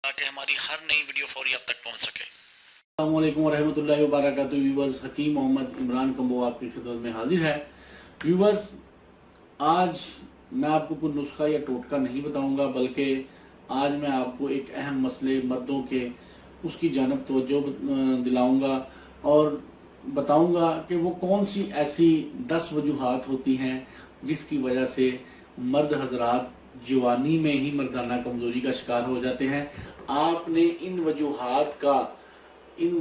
تاکہ ہماری ہر نئی ویڈیو فوری آپ تک پہنچ سکے۔ السلام علیکم ورحمۃ اللہ وبرکاتہ۔ ویورز، حکیم محمد عمران کمبو آپ کی خدمت میں حاضر ہے۔ ویورز، آج میں آپ کو کوئی نسخہ یا ٹوٹکا نہیں بتاؤں گا، بلکہ آج میں آپ کو ایک اہم مسئلے مردوں کے اس کی جانب توجہ دلاؤں گا اور بتاؤں گا کہ وہ کون سی ایسی 10 وجوہات ہوتی ہیں جس کی وجہ سے مرد حضرات جوانی میں ہی مردانہ کمزوری کا شکار ہو جاتے ہیں۔ آپ نے ان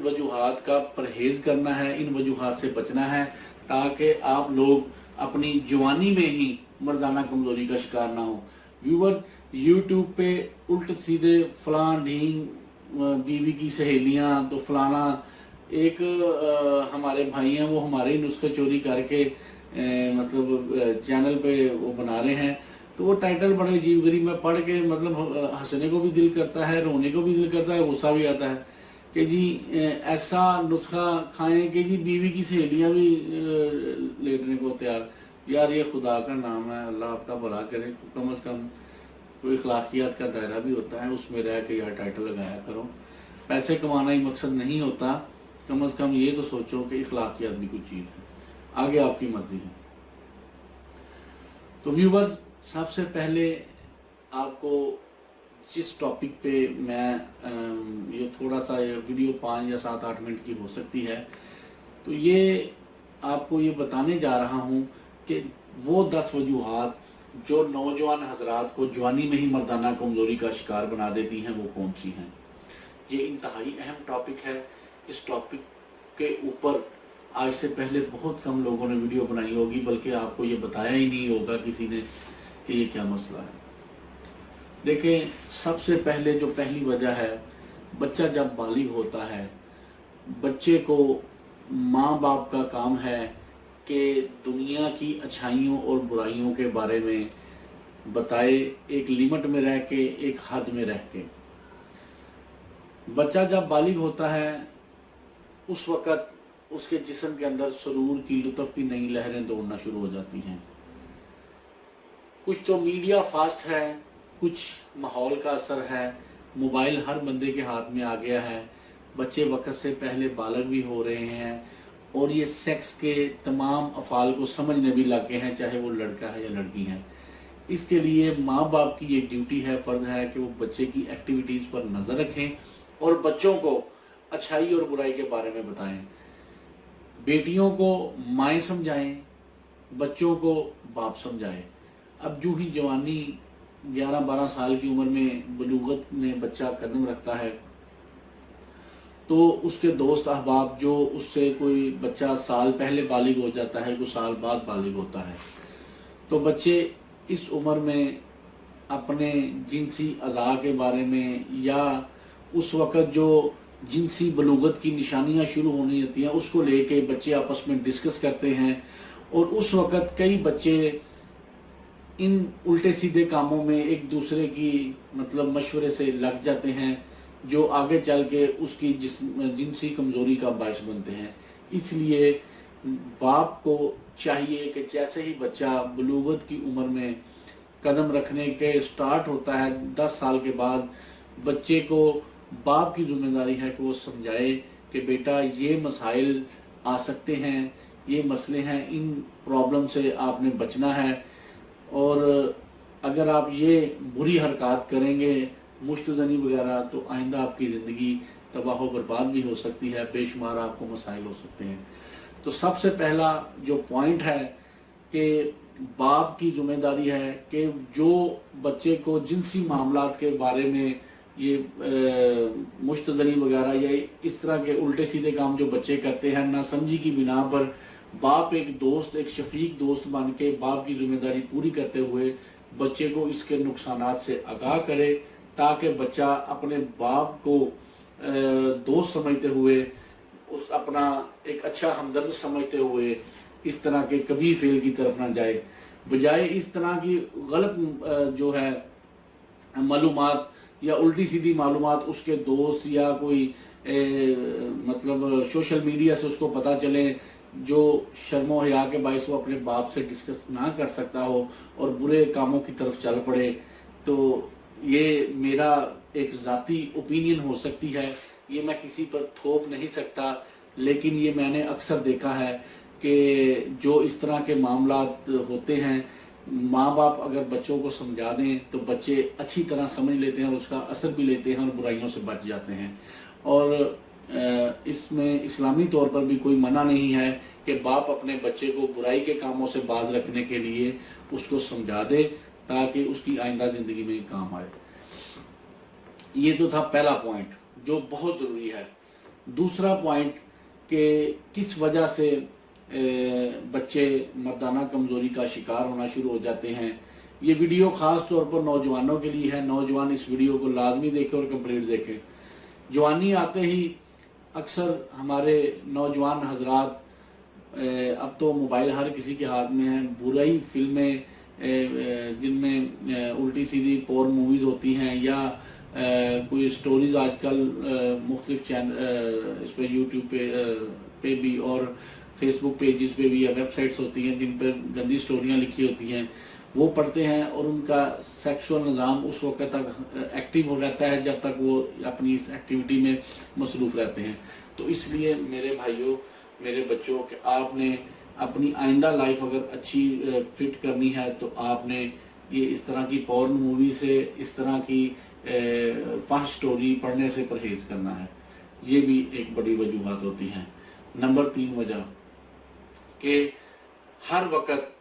وجوہات کا پرہیز کرنا ہے، ان وجوہات سے بچنا ہے تاکہ آپ لوگ اپنی جوانی میں ہی مردانہ کمزوری کا شکار نہ ہو۔ ویور، یوٹیوب پہ الٹ سیدھے فلاں ڈھینگ بیوی کی سہیلیاں تو فلانا ایک ہمارے بھائی ہیں، وہ ہمارے نسخے چوری کر کے مطلب چینل پہ وہ بنا رہے ہیں، تو وہ ٹائٹل بڑے عجیب غریب میں پڑھ کے مطلب ہنسنے کو بھی دل کرتا ہے، رونے کو بھی دل کرتا ہے، غصہ بھی آتا ہے کہ جی ایسا نسخہ کھائیں کہ جی بیوی کی سہیلیاں بھی لیٹنے کو تیار۔ یار یہ خدا کا نام ہے، اللہ آپ کا بھلا کرے، کم از کم کوئی اخلاقیات کا دائرہ بھی ہوتا ہے، اس میں رہ کے یار ٹائٹل لگایا کرو۔ پیسے کمانا ہی مقصد نہیں ہوتا، کم از کم یہ تو سوچو کہ اخلاقیات بھی کوئی چیز ہے، آگے آپ کی مرضی ہے۔ تو ویورز، سب سے پہلے آپ کو جس ٹاپک پہ میں یہ تھوڑا سا ویڈیو 5 یا 7-8 منٹ کی ہو سکتی ہے، تو یہ آپ کو یہ بتانے جا رہا ہوں کہ وہ 10 وجوہات جو نوجوان حضرات کو جوانی میں ہی مردانہ کمزوری کا شکار بنا دیتی ہیں وہ کون سی ہیں۔ یہ انتہائی اہم ٹاپک ہے۔ اس ٹاپک کے اوپر آج سے پہلے بہت کم لوگوں نے ویڈیو بنائی ہوگی، بلکہ آپ کو یہ بتایا ہی نہیں ہوگا کسی نے کہ یہ کیا مسئلہ ہے۔ دیکھیں، سب سے پہلے جو پہلی وجہ ہے، بچہ جب بالغ ہوتا ہے، بچے کو ماں باپ کا کام ہے کہ دنیا کی اچھائیوں اور برائیوں کے بارے میں بتائے، ایک لیمٹ میں رہ کے، ایک حد میں رہ کے۔ بچہ جب بالغ ہوتا ہے اس وقت اس کے جسم کے اندر سرور کی، لطف کی نئی لہریں دوڑنا شروع ہو جاتی ہیں۔ کچھ تو میڈیا فاسٹ ہے، کچھ ماحول کا اثر ہے، موبائل ہر بندے کے ہاتھ میں آ گیا ہے، بچے وقت سے پہلے بالغ بھی ہو رہے ہیں اور یہ سیکس کے تمام افعال کو سمجھنے بھی لگ گئے ہیں، چاہے وہ لڑکا ہے یا لڑکی ہے۔ اس کے لیے ماں باپ کی یہ ڈیوٹی ہے، فرض ہے کہ وہ بچے کی ایکٹیویٹیز پر نظر رکھیں اور بچوں کو اچھائی اور برائی کے بارے میں بتائیں۔ بیٹیوں کو مائیں سمجھائیں، بچوں کو باپ سمجھائیں۔ اب جو ہی جوانی 11-12 سال کی عمر میں بلوغت میں بچہ قدم رکھتا ہے تو اس کے دوست احباب جو اس سے کوئی بچہ سال پہلے بالغ ہو جاتا ہے، کوئی سال بعد بالغ ہوتا ہے، تو بچے اس عمر میں اپنے جنسی اعضاء کے بارے میں یا اس وقت جو جنسی بلوغت کی نشانیاں شروع ہونی ہوتی ہیں اس کو لے کے بچے آپس میں ڈسکس کرتے ہیں، اور اس وقت کئی بچے ان الٹے سیدھے کاموں میں ایک دوسرے کی مطلب مشورے سے لگ جاتے ہیں جو آگے چل کے اس کی جنسی کمزوری کا باعث بنتے ہیں۔ اس لیے باپ کو چاہیے کہ جیسے ہی بچہ بلوغت کی عمر میں قدم رکھنے کے سٹارٹ ہوتا ہے 10 سال کے بعد، بچے کو باپ کی ذمہ داری ہے کہ وہ سمجھائے کہ بیٹا یہ مسائل آ سکتے ہیں، یہ مسئلے ہیں، ان پرابلم سے آپ نے بچنا ہے، اور اگر آپ یہ بری حرکات کریں گے مشت زنی وغیرہ تو آئندہ آپ کی زندگی تباہ و برباد بھی ہو سکتی ہے، بے شمار آپ کو مسائل ہو سکتے ہیں۔ تو سب سے پہلا جو پوائنٹ ہے کہ باپ کی ذمہ داری ہے کہ جو بچے کو جنسی معاملات کے بارے میں یہ مشت زنی وغیرہ یا اس طرح کے الٹے سیدھے کام جو بچے کرتے ہیں نہ سمجھی کی بنا پر، باپ ایک دوست، ایک شفیق دوست بن کے باپ کی ذمہ داری پوری کرتے ہوئے بچے کو اس کے نقصانات سے آگاہ کرے، تاکہ بچہ اپنے باپ کو دوست سمجھتے ہوئے، اپنا ایک اچھا ہمدرد سمجھتے ہوئے اس طرح کے کبھی فعل کی طرف نہ جائے، بجائے اس طرح کی غلط جو ہے معلومات یا الٹی سیدھی معلومات اس کے دوست یا کوئی مطلب سوشل میڈیا سے اس کو پتہ چلے جو شرم و حیا کے باعث وہ اپنے باپ سے ڈسکس نہ کر سکتا ہو اور برے کاموں کی طرف چل پڑے، تو یہ میرا ایک ذاتی اوپینین ہو سکتی ہے، یہ میں کسی پر تھوپ نہیں سکتا، لیکن یہ میں نے اکثر دیکھا ہے کہ جو اس طرح کے معاملات ہوتے ہیں، ماں باپ اگر بچوں کو سمجھا دیں تو بچے اچھی طرح سمجھ لیتے ہیں اور اس کا اثر بھی لیتے ہیں اور برائیوں سے بچ جاتے ہیں۔ اور اس میں اسلامی طور پر بھی کوئی منع نہیں ہے کہ باپ اپنے بچے کو برائی کے کاموں سے باز رکھنے کے لیے اس کو سمجھا دے تاکہ اس کی آئندہ زندگی میں کام آئے۔ یہ تو تھا پہلا پوائنٹ جو بہت ضروری ہے۔ دوسرا پوائنٹ کہ کس وجہ سے بچے مردانہ کمزوری کا شکار ہونا شروع ہو جاتے ہیں۔ یہ ویڈیو خاص طور پر نوجوانوں کے لیے ہے، نوجوان اس ویڈیو کو لازمی دیکھیں اور کمپلیٹ دیکھیں۔ جوانی آتے ہی اکثر ہمارے نوجوان حضرات، اب تو موبائل ہر کسی کے ہاتھ میں ہیں، برائی فلمیں جن میں الٹی سیدھی پورن موویز ہوتی ہیں یا کوئی سٹوریز آج کل مختلف اس پہ یوٹیوب پہ بھی اور فیس بک پیجز پہ بھی یا ویب سائٹس ہوتی ہیں جن پر گندی سٹوریاں لکھی ہوتی ہیں، وہ پڑھتے ہیں اور ان کا سیکشول نظام اس وقت تک ایکٹیو ہو رہتا ہے جب تک وہ اپنی اس ایکٹیویٹی میں مصروف رہتے ہیں۔ تو اس لیے میرے بھائیوں، میرے بچوں، کہ آپ نے اپنی آئندہ لائف اگر اچھی فٹ کرنی ہے تو آپ نے یہ اس طرح کی پورن مووی سے، اس طرح کی فحش سٹوری پڑھنے سے پرہیز کرنا ہے۔ یہ بھی ایک بڑی وجوہات ہوتی ہیں۔ نمبر 3 وجہ کہ ہر وقت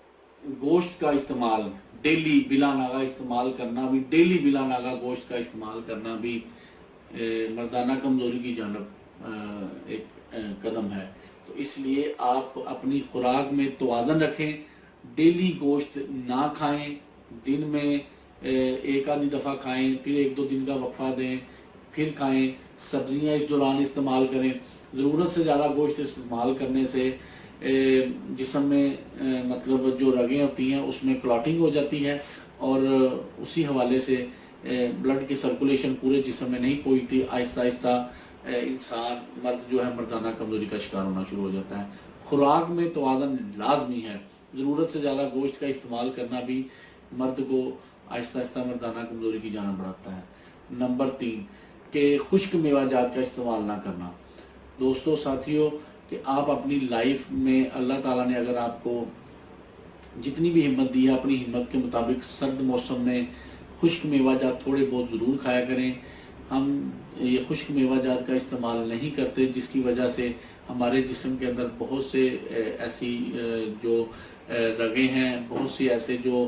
گوشت کا استعمال ڈیلی بلا ناغہ استعمال کرنا بھی، ڈیلی بلا ناغہ گوشت کا استعمال کرنا بھی مردانہ کمزوری کی جانب ایک قدم ہے۔ تو اس لیے آپ اپنی خوراک میں توازن رکھیں، ڈیلی گوشت نہ کھائیں، دن میں ایک آدھی دفعہ کھائیں، پھر 1-2 دن کا وقفہ دیں، پھر کھائیں، سبزیاں اس دوران استعمال کریں۔ ضرورت سے زیادہ گوشت استعمال کرنے سے جسم میں مطلب جو رگیں ہوتی ہیں اس میں کلاٹنگ ہو جاتی ہے اور اسی حوالے سے بلڈ کی سرکولیشن پورے جسم میں نہیں پہنچتی، آہستہ آہستہ انسان مرد جو ہے مردانہ کمزوری کا شکار ہونا شروع ہو جاتا ہے۔ خوراک میں توازن لازمی ہے، ضرورت سے زیادہ گوشت کا استعمال کرنا بھی مرد کو آہستہ آہستہ مردانہ کمزوری کی جانب بڑھاتا ہے۔ نمبر 3 کہ خشک میوہ جات کا استعمال نہ کرنا۔ دوستو، ساتھیوں، کہ آپ اپنی لائف میں اللہ تعالیٰ نے اگر آپ کو جتنی بھی ہمت دی ہے، اپنی ہمت کے مطابق سرد موسم میں خشک میوہ جات تھوڑے بہت ضرور کھایا کریں۔ ہم یہ خشک میوہ جات کا استعمال نہیں کرتے، جس کی وجہ سے ہمارے جسم کے اندر بہت سے ایسی جو رگیں ہیں، بہت سی ایسے جو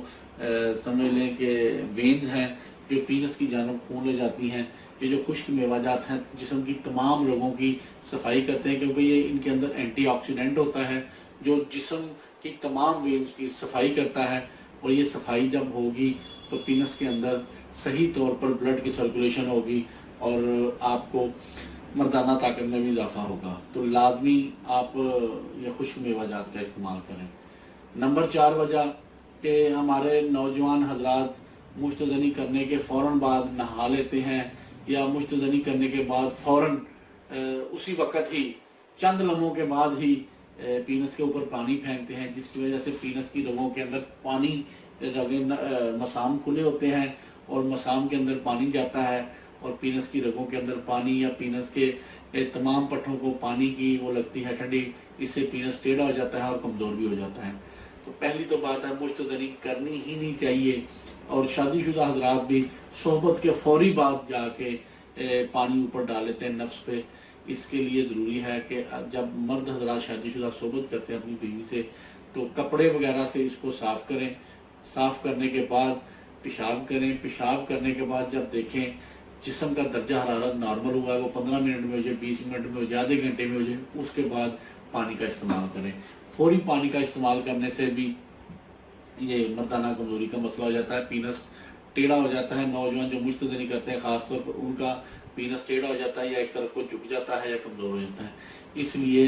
سمجھ لیں کہ وینز ہیں جو پینس کی جانب خون لے جاتی ہیں۔ یہ جو خشک میوہ جات ہیں جسم کی تمام رگوں کی صفائی کرتے ہیں، کیونکہ یہ ان کے اندر اینٹی آکسیڈنٹ ہوتا ہے جو جسم کی تمام وینز کی صفائی کرتا ہے، اور یہ صفائی جب ہوگی تو پینس کے اندر صحیح طور پر بلڈ کی سرکولیشن ہوگی اور آپ کو مردانہ طاقت میں بھی اضافہ ہوگا۔ تو لازمی آپ یہ خشک میوہ جات کا استعمال کریں۔ نمبر 4 وجہ کہ ہمارے نوجوان حضرات مشتزنی کرنے کے فوراً بعد نہا لیتے ہیں یا مشتزنی کرنے کے بعد فوراً اسی وقت ہی چند لمحوں کے بعد ہی پینس کے اوپر پانی پھینکتے ہیں، جس کی وجہ سے پینس کی رگوں کے اندر پانی، مسام کھلے ہوتے ہیں اور مسام کے اندر پانی جاتا ہے اور پینس کی رگوں کے اندر پانی یا پینس کے تمام پٹھوں کو پانی کی وہ لگتی ہے ٹھنڈی، اس سے پینس ٹیڑھا ہو جاتا ہے اور کمزور بھی ہو جاتا ہے۔ تو پہلی تو بات ہے مشتزنی کرنی ہی نہیں چاہیے، اور شادی شدہ حضرات بھی صحبت کے فوری بعد جا کے پانی اوپر ڈال لیتے ہیں نفس پہ۔ اس کے لیے ضروری ہے کہ جب مرد حضرات شادی شدہ صحبت کرتے ہیں اپنی بیوی سے تو کپڑے وغیرہ سے اس کو صاف کریں، صاف کرنے کے بعد پیشاب کریں، پیشاب کرنے کے بعد جب دیکھیں جسم کا درجہ حرارت نارمل ہوا ہے، وہ 15 منٹ میں ہو جائے، 20 منٹ میں ہو جائے، آدھے گھنٹے میں ہو جائے، اس کے بعد پانی کا استعمال کریں۔ فوری پانی کا استعمال کرنے سے بھی یہ مردانہ کمزوری کا مسئلہ ہو جاتا ہے، پینس ٹیڑھا ہو جاتا ہے۔ نوجوان جو مشتزنی کرتے ہیں خاص طور پر ان کا پینس ٹیڑھا ہو جاتا ہے یا ایک طرف کو جھک جاتا ہے یا کمزور ہو جاتا ہے۔ اس لیے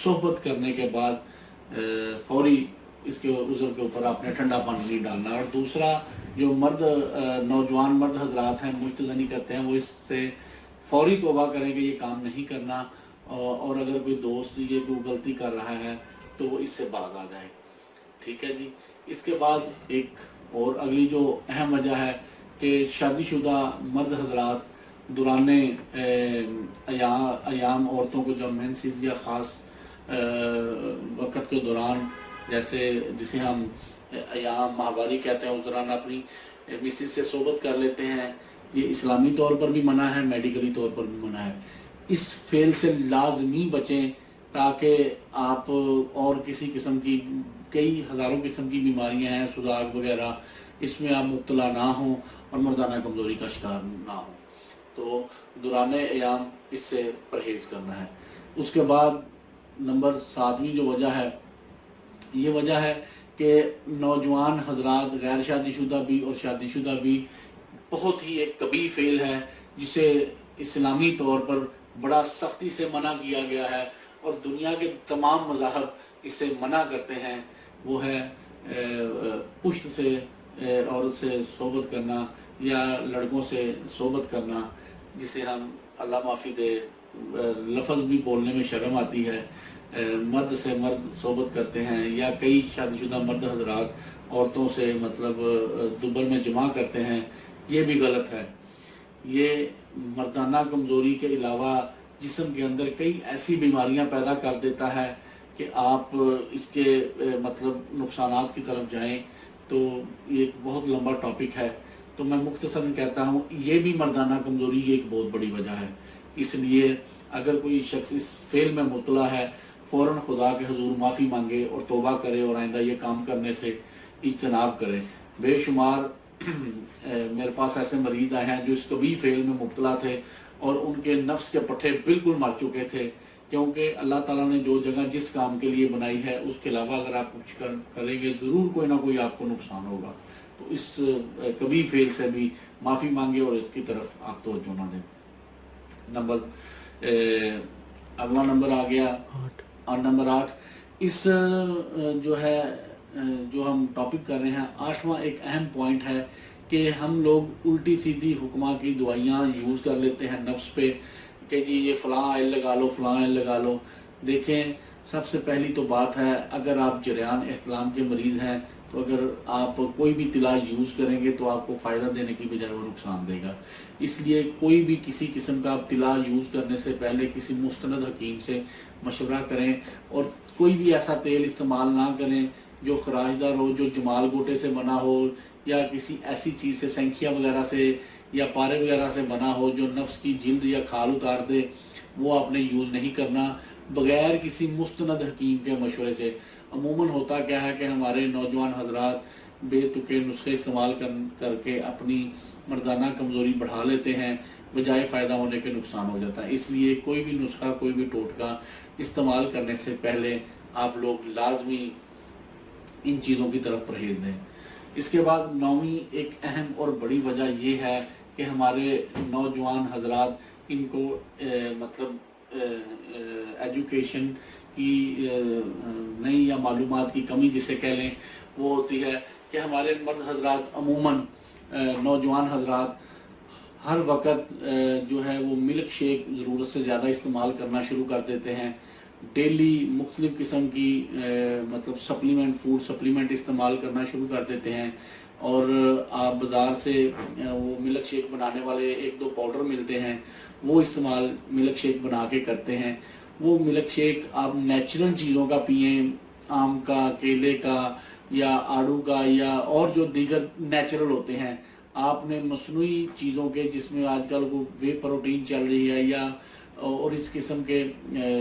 صحبت کرنے کے بعد فوری اس کے عذر کے اوپر آپ نے ٹھنڈا پانی نہیں ڈالنا۔ اور دوسرا، جو نوجوان مرد حضرات ہیں مشتزنی کرتے ہیں، وہ اس سے فوری توبہ کریں کہ یہ کام نہیں کرنا، اور اگر کوئی دوست یہ کوئی غلطی کر رہا ہے تو وہ اس سے باز آ جائے۔ ٹھیک ہے جی۔ اس کے بعد ایک اور اگلی جو اہم وجہ ہے کہ شادی شدہ مرد حضرات دوران ایام عورتوں کو جب مینسز یا خاص وقت کے دوران جیسے جسے ہم ایام ماہواری کہتے ہیں اس دوران اپنی مسز سے صحبت کر لیتے ہیں، یہ اسلامی طور پر بھی منع ہے، میڈیکلی طور پر بھی منع ہے۔ اس فعل سے لازمی بچیں تاکہ آپ اور کسی قسم کی کئی ہزاروں قسم کی بیماریاں ہیں سداگ وغیرہ، اس میں آپ مبتلا نہ ہوں اور مردانہ کمزوری کا شکار نہ ہوں۔ تو دوران ایام اس سے پرہیز کرنا ہے۔ اس کے بعد نمبر 7ویں جو وجہ ہے، یہ وجہ ہے کہ نوجوان حضرات غیر شادی شدہ بھی اور شادی شدہ بھی بہت ہی ایک کبھی فعل ہے جسے اسلامی طور پر بڑا سختی سے منع کیا گیا ہے اور دنیا کے تمام مذاہب اسے منع کرتے ہیں، وہ ہے پشت سے عورت سے صحبت کرنا یا لڑکوں سے صحبت کرنا، جسے ہم اللہ معافی دے لفظ بھی بولنے میں شرم آتی ہے، مرد سے مرد صحبت کرتے ہیں یا کئی شادی شدہ مرد حضرات عورتوں سے مطلب دوبر میں جمع کرتے ہیں، یہ بھی غلط ہے۔ یہ مردانہ کمزوری کے علاوہ جسم کے اندر کئی ایسی بیماریاں پیدا کر دیتا ہے کہ آپ اس کے مطلب نقصانات کی طرف جائیں تو یہ ایک بہت لمبا ٹاپک ہے، تو میں مختصراً کہتا ہوں یہ بھی مردانہ کمزوری کی ایک بہت بڑی وجہ ہے۔ اس لیے اگر کوئی شخص اس فعل میں مبتلا ہے فوراً خدا کے حضور معافی مانگے اور توبہ کرے اور آئندہ یہ کام کرنے سے اجتناب کرے۔ بے شمار میرے پاس ایسے مریض آئے ہیں جو اس کبھی فعل میں مبتلا تھے اور ان کے نفس کے پٹھے بالکل مر چکے تھے، کیونکہ اللہ تعالیٰ نے جو جگہ جس کام کے لیے بنائی ہے اس کے علاوہ اگر آپ کچھ کریں گے ضرور کوئی نہ کوئی آپ کو نقصان ہوگا۔ تو اس کبھی فعل سے بھی معافی مانگے اور اس کی طرف آپ توجہ نہ دیں۔ اگلا نمبر آ گیا اور نمبر 8، اس جو ہے جو ہم ٹاپک کر رہے ہیں 8واں ایک اہم پوائنٹ ہے کہ ہم لوگ الٹی سیدھی حکمہ کی دوائیاں یوز کر لیتے ہیں نفس پہ کہ جی یہ فلاں آئل لگا لو فلاں آئل لگا لو۔ دیکھیں سب سے پہلی تو بات ہے اگر آپ جریان احتلام کے مریض ہیں تو اگر آپ کوئی بھی طلا یوز کریں گے تو آپ کو فائدہ دینے کی بجائے وہ نقصان دے گا، اس لیے کوئی بھی کسی قسم کا آپ طلا یوز کرنے سے پہلے کسی مستند حکیم سے مشورہ کریں اور کوئی بھی ایسا تیل استعمال نہ کریں جو خراش دار ہو، جو جمال گوٹے سے بنا ہو یا کسی ایسی چیز سے سنکھیا وغیرہ سے یا پارے وغیرہ سے بنا ہو جو نفس کی جلد یا کھال اتار دے، وہ آپ نے یوز نہیں کرنا بغیر کسی مستند حکیم کے مشورے سے۔ عموماً ہوتا کیا ہے کہ ہمارے نوجوان حضرات بے تکے نسخے استعمال کر کے اپنی مردانہ کمزوری بڑھا لیتے ہیں، بجائے فائدہ ہونے کے نقصان ہو جاتا ہے۔ اس لیے کوئی بھی نسخہ کوئی بھی ٹوٹکا استعمال کرنے سے پہلے آپ لوگ لازمی ان چیزوں کی طرف پرہیز دیں۔ اس کے بعد 9ویں ایک اہم اور بڑی وجہ یہ ہے کہ ہمارے نوجوان حضرات ان کو مطلب ایجوکیشن کی نئی یا معلومات کی کمی جسے کہہ لیں وہ ہوتی ہے کہ ہمارے مرد حضرات عموماً نوجوان حضرات ہر وقت جو ہے وہ ملک شیک ضرورت سے زیادہ استعمال کرنا شروع کر دیتے ہیں، ڈیلی مختلف قسم کی مطلب فوڈ سپلیمنٹ استعمال کرنا شروع کر دیتے ہیں، اور آپ بازار سے وہ ملک شیک بنانے والے 1-2 پاؤڈر ملتے ہیں وہ استعمال ملک شیک بنا کے کرتے ہیں۔ وہ ملک شیک آپ نیچرل چیزوں کا پئیں، آم کا، کیلے کا یا آڑو کا یا اور جو دیگر نیچرل ہوتے ہیں۔ آپ نے مصنوعی چیزوں کے جس میں آج کل وہ وے پروٹین چل رہی ہے یا اور اس قسم کے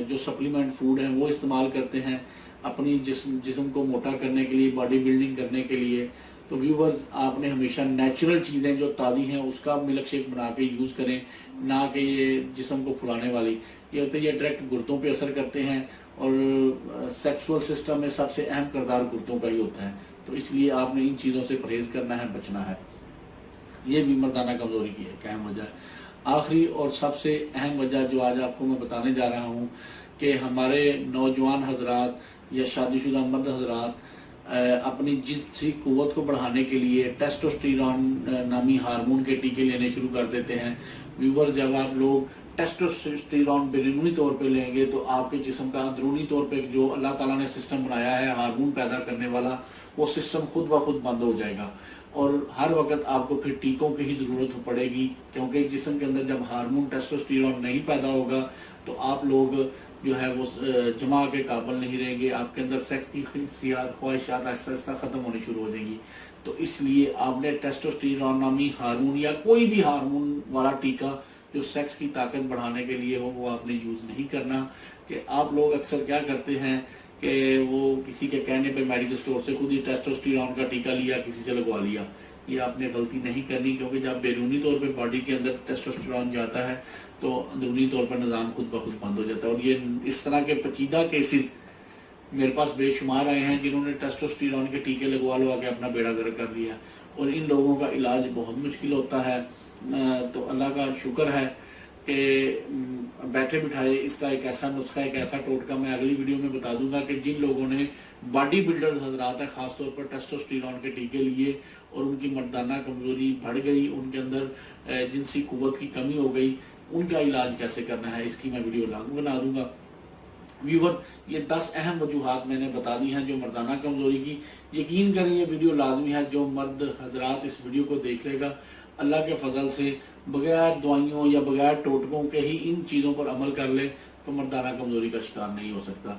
جو سپلیمنٹ فوڈ ہیں وہ استعمال کرتے ہیں اپنی جسم کو موٹا کرنے کے لیے، باڈی بلڈنگ کرنے کے لیے۔ تو ویورز آپ نے ہمیشہ نیچرل چیزیں جو تازی ہیں اس کا ملک شیک بنا کے یوز کریں، نہ کہ یہ جسم کو پھلانے والی۔ یہ ہوتا ہے یہ ڈائریکٹ گردوں پہ اثر کرتے ہیں اور سیکسول سسٹم میں سب سے اہم کردار گردوں کا ہی ہوتا ہے، تو اس لیے آپ نے ان چیزوں سے پرہیز کرنا ہے، بچنا ہے۔ یہ بھی مردانہ کمزوری کی ایک اہم وجہ ہے۔ آخری اور سب سے اہم وجہ جو آج آپ کو میں بتانے جا رہا ہوں کہ ہمارے نوجوان حضرات یا شادی شدہ مرد حضرات اپنی جنسی قوت کو بڑھانے کے لیے ٹیسٹوسٹیرون نامی ہارمون کے ٹیکے لینے شروع کر دیتے ہیں۔ ویور جب آپ لوگ ٹیسٹوسٹیرون بیرونی طور پہ لیں گے تو آپ کے جسم کا اندرونی طور پہ جو اللہ تعالیٰ نے سسٹم بنایا ہے ہارمون پیدا کرنے والا، وہ سسٹم خود بخود بند ہو جائے گا۔ اور ہر وقت آپ کو پھر ٹیکوں کی ہی ضرورت پڑے گی، کیونکہ جسم کے اندر جب ہارمون ٹیسٹوسٹیرون نہیں پیدا ہوگا تو آپ لوگ جو ہے وہ جمع کے قابل نہیں رہیں گے، آپ کے اندر سیکس کی خواہشات آہستہ آہستہ ختم ہونی شروع ہو جائیں گی۔ تو اس لیے آپ نے ٹیسٹوسٹیرون نامی ہارمون یا کوئی بھی ہارمون والا ٹیکہ جو سیکس کی طاقت بڑھانے کے لیے ہو وہ آپ نے یوز نہیں کرنا۔ کہ آپ لوگ اکثر کیا کرتے ہیں کہ وہ کسی کے کہنے پہ میڈیکل اسٹور سے خود ہی ٹیسٹوسٹیرون کا ٹیکہ لیا، کسی سے لگوا لیا۔ یہ آپ نے غلطی نہیں کرنی، کیونکہ جب بیرونی طور پہ باڈی کے اندر ٹیسٹوسٹیرون جاتا ہے تو اندرونی طور پر نظام خود بخود بند ہو جاتا ہے۔ اور یہ اس طرح کے پیچیدہ کیسز میرے پاس بے شمار آئے ہیں جنہوں نے ٹیسٹوسٹیرون کے ٹیکے لگوا کے اپنا بیڑا گرک کر لیا، اور ان لوگوں کا علاج بہت مشکل ہوتا ہے۔ تو اللہ کا شکر ہے کہ بیٹھے بٹھائے اس کا ایک ایسا نسخہ، ایک ایسا ٹوٹکا میں اگلی ویڈیو میں بتا دوں گا کہ جن لوگوں نے باڈی بلڈرز حضرات ہیں خاص طور پر ٹیسٹوسٹیرون کے ٹیکے لیے اور ان کی مردانہ کمزوری بڑھ گئی، ان کے اندر جنسی قوت کی کمی ہو گئی، ان کا علاج کیسے کرنا ہے اس کی میں ویڈیو بنا دوں گا۔ ویور، یہ 10 اہم وجوہات میں نے بتا دی ہیں جو مردانہ کمزوری کی۔ یقین کریں یہ ویڈیو لازمی ہے، جو مرد حضرات اس ویڈیو کو دیکھ لے گا اللہ کے فضل سے بغیر دوائیوں یا بغیر ٹوٹکوں کے ہی ان چیزوں پر عمل کر لے تو مردانہ کمزوری کا شکار نہیں ہو سکتا۔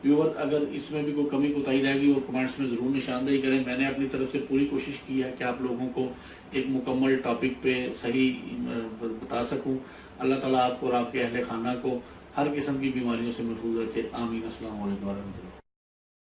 ویور، اگر اس میں بھی کوئی کمی کوتاہی رہ گئی وہ کمنٹس میں ضرور نشاندہی کریں۔ میں نے اپنی طرف سے پوری کوشش کی ہے کہ آپ لوگوں کو ایک مکمل ٹاپک پہ صحیح بتا سکوں۔ اللہ تعالیٰ آپ کو اور آپ کے اہل خانہ کو ہر قسم کی بیماریوں سے محفوظ رکھے، آمین۔ السلام علیکم ورحمۃ اللہ۔